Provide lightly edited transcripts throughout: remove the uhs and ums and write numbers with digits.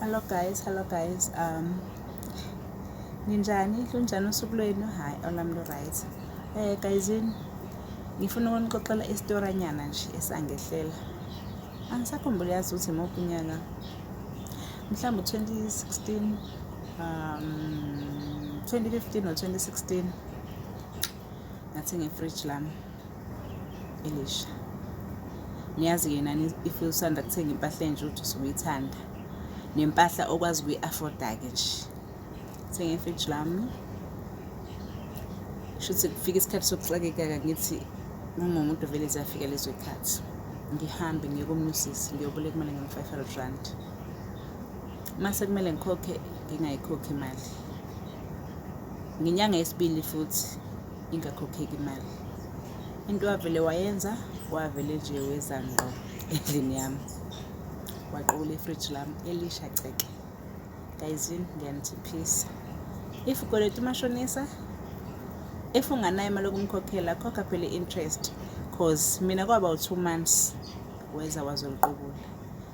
Hello guys. Ninjani? Lunjani usuku lwenu? Hayi, olami lo right. Guys, ngifuna ukunixoxela isitoranyana nje esangehlela. Angisakhumbuli yazi ukuthi imuphi unyaka. Mhlawumbe 2016, 2015 or 2016. Ngathenga ifridge lami elisha. Niyazi yena if usanda kuthenga impahla enje uthi usuyithanda. Nempahla okwazi ukuyi-afforda ke nje. Thenga ifridge lami. Shuthi kufika isikhathi sokuxakeka ngithi ngumuntu vele ziyafika lezo ikhathi. Ngihambe ngiye kumnusisi ngiyoboleka imali nge-500 rand. Mase kumele ngikhokhe ngingayikhokhi imali. Nginyanga yesibili futhi ingakhokheki imali. Into wavele wayenza wavele nje weza ngqo endlini yami. Waqula ifridge lami elisha ceke. Guys, ngiyanithi if ukoleta kamashonisa, if unganayo imali yokumkhokhela khokha phela interest, cause mina kwaba 2 months weza wazoliqubula.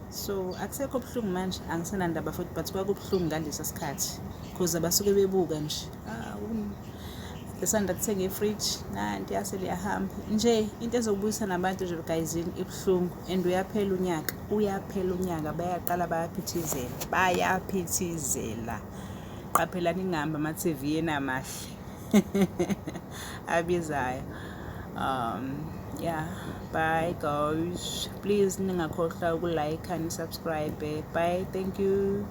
So akusekho buhlungu manje, angisenandaba futhi but kwakubuhlungu ngalesa sikhathi cause abasuke bebuka nje esanda kuthenga ifridge nanti yase liyahamba nje. Into ezokubuyisa nabantu nje guys ibuhlungu and uyaphela unyaka bayaqala bayaphithizela. Qaphelani ngihamba ama-TV yena mahle abizayo. Yeah, bye guys, please ningakhohlwa ukulike and subscribe. Bye, thank you.